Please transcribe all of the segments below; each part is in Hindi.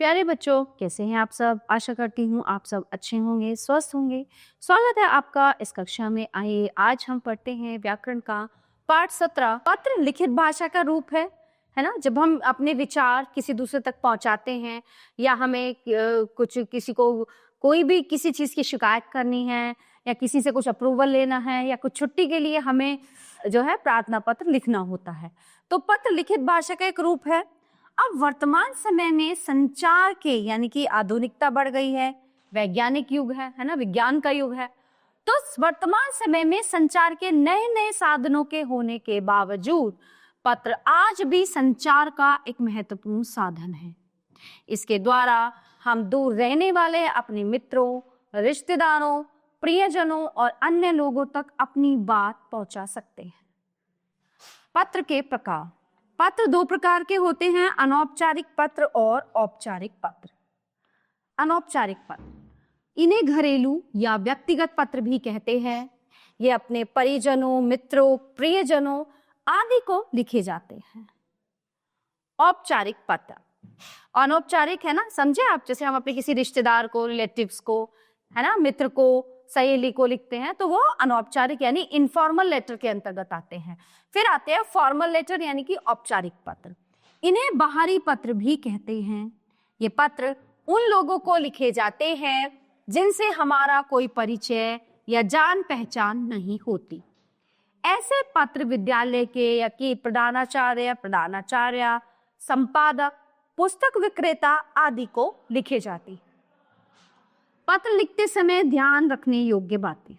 प्यारे बच्चों, कैसे हैं आप सब? आशा करती हूँ आप सब अच्छे होंगे, स्वस्थ होंगे। स्वागत है आपका इस कक्षा में। आइए आज हम पढ़ते हैं व्याकरण का पाठ 17। पत्र लिखित भाषा का रूप है ना। जब हम अपने विचार किसी दूसरे तक पहुंचाते हैं या हमें कुछ किसी को कोई भी किसी चीज की शिकायत करनी है या किसी से कुछ अप्रूवल लेना है या कुछ छुट्टी के लिए हमें जो है प्रार्थना पत्र लिखना होता है, तो पत्र लिखित भाषा का एक रूप है। अब वर्तमान समय में संचार के यानी कि आधुनिकता बढ़ गई है, वैज्ञानिक युग है ना, विज्ञान का युग है। तो वर्तमान समय में संचार के नए नए साधनों के होने के बावजूद पत्र आज भी संचार का एक महत्वपूर्ण साधन है। इसके द्वारा हम दूर रहने वाले अपने मित्रों, रिश्तेदारों, प्रियजनों और अन्य लोगों तक अपनी बात पहुंचा सकते हैं। पत्र के प्रकार। पत्र दो प्रकार के होते हैं, अनौपचारिक पत्र और औपचारिक पत्र। अनौपचारिक पत्र इन्हें घरेलू या व्यक्तिगत पत्र भी कहते हैं। ये अपने परिजनों, मित्रों, प्रियजनों आदि को लिखे जाते हैं। औपचारिक पत्र अनौपचारिक है ना, समझे आप? जैसे हम अपने किसी रिश्तेदार को, रिलेटिव्स को, है ना, मित्र को, सहेली को लिखते हैं तो वो अनौपचारिक यानी इनफॉर्मल लेटर के अंतर्गत आते हैं। फिर आते हैं फॉर्मल लेटर यानी कि औपचारिक पत्र। इन्हें बाहरी पत्र भी कहते हैं। ये पत्र उन लोगों को लिखे जाते हैं जिनसे हमारा कोई परिचय या जान पहचान नहीं होती। ऐसे पत्र विद्यालय के या कि प्रधानाचार्य, संपादक, पुस्तक विक्रेता आदि को लिखे जाते हैं। पत्र लिखते समय ध्यान रखने योग्य बातें।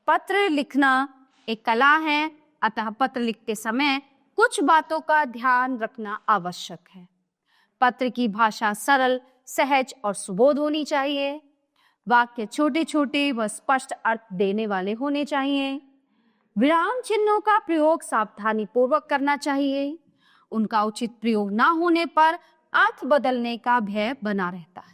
पत्र लिखना एक कला है, अतः पत्र लिखते समय कुछ बातों का ध्यान रखना आवश्यक है। पत्र की भाषा सरल, सहज और सुबोध होनी चाहिए। वाक्य छोटे छोटे व स्पष्ट अर्थ देने वाले होने चाहिए। विराम चिन्हों का प्रयोग सावधानी पूर्वक करना चाहिए। उनका उचित प्रयोग न होने पर अर्थ बदलने का भय बना रहता है।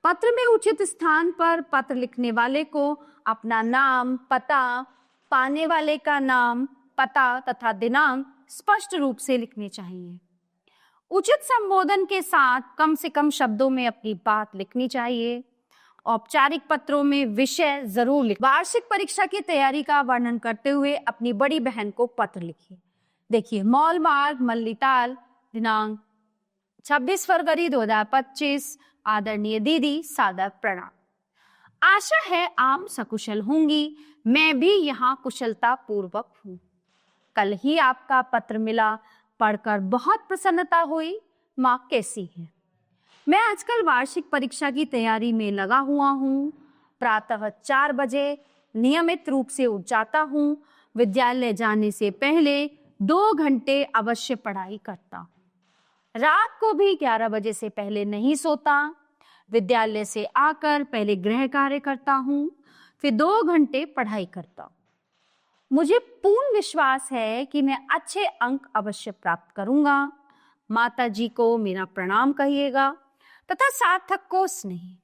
पत्र में उचित स्थान पर पत्र लिखने वाले को अपना नाम, पता, पाने वाले का नाम, पता तथा दिनांक स्पष्ट रूप से लिखने चाहिए। उचित संबोधन के साथ कम से कम शब्दों में अपनी बात लिखनी चाहिए। औपचारिक पत्रों में विषय जरूर लिखें। वार्षिक परीक्षा की तैयारी का वर्णन करते हुए अपनी बड़ी बहन को पत्र लिखिए। देखिए, मॉल मार्ग, मल्लीताल, दिनांक 26 फरवरी 2025। आदरणीय दीदी, सादर प्रणाम। आशा है आप सकुशल होंगी। मैं भी यहाँ कुशलता पूर्वक हूँ। कल ही आपका पत्र मिला, पढ़कर बहुत प्रसन्नता हुई। माँ कैसी है? मैं आजकल वार्षिक परीक्षा की तैयारी में लगा हुआ हूँ। प्रातः 4 बजे नियमित रूप से उठ जाता हूँ। विद्यालय जाने से पहले 2 घंटे अवश्य पढ़ाई करता हूँ। रात को भी 11 बजे से पहले नहीं सोता। विद्यालय से आकर पहले गृह कार्य करता हूँ, फिर 2 घंटे पढ़ाई करता हूँ। मुझे पूर्ण विश्वास है कि मैं अच्छे अंक अवश्य प्राप्त करूंगा। माता जी को मेरा प्रणाम कहिएगा तथा सार्थक को स्नेह।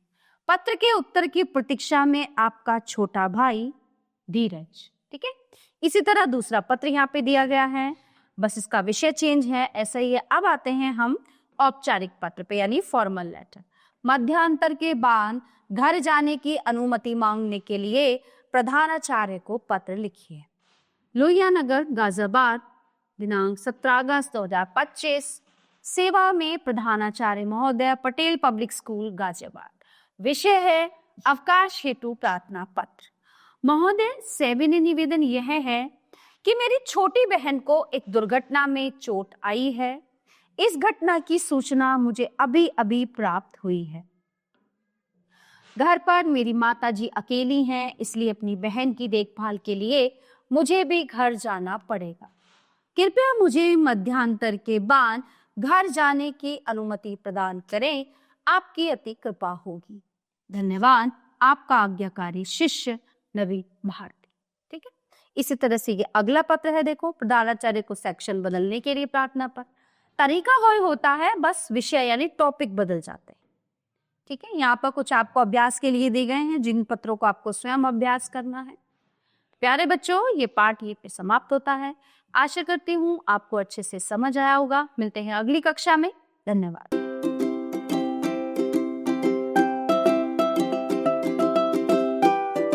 पत्र के उत्तर की प्रतीक्षा में आपका छोटा भाई धीरज। ठीक है, इसी तरह दूसरा पत्र यहाँ पे दिया गया है, बस इसका विषय चेंज है, ऐसा ही है। अब आते हैं हम औपचारिक पत्र पे यानी फॉर्मल लेटर। मध्यांतर के बाद घर जाने की अनुमति मांगने के लिए प्रधानाचार्य को पत्र लिखिए। लोहिया नगर, गाजियाबाद, दिनांक 17 अगस्त 2025। सेवा में प्रधानाचार्य महोदय, पटेल पब्लिक स्कूल, गाजियाबाद। विषय है अवकाश हेतु प्रार्थना पत्र। महोदय, सविनय निवेदन यह है कि मेरी छोटी बहन को एक दुर्घटना में चोट आई है। इस घटना की सूचना मुझे अभी अभी प्राप्त हुई है। घर पर मेरी माताजी अकेली हैं, इसलिए अपनी बहन की देखभाल के लिए मुझे भी घर जाना पड़ेगा। कृपया मुझे मध्यांतर के बाद घर जाने की अनुमति प्रदान करें। आपकी अति कृपा होगी। धन्यवाद। आपका आज्ञाकारी शिष्य नवीन भारती। ठीक है, इसी तरह से ये अगला पत्र है। देखो, प्रधानाचार्य को सेक्शन बदलने के लिए प्रार्थना पत्र। तरीका वही होता है, बस विषय यानी टॉपिक बदल जाते हैं। ठीक है, यहाँ पर कुछ आपको अभ्यास के लिए दिए गए हैं जिन पत्रों को आपको स्वयं अभ्यास करना है। प्यारे बच्चों, ये पाठ यहीं पे समाप्त होता है। आशा करती हूँ आपको अच्छे से समझ आया होगा। मिलते हैं अगली कक्षा में। धन्यवाद।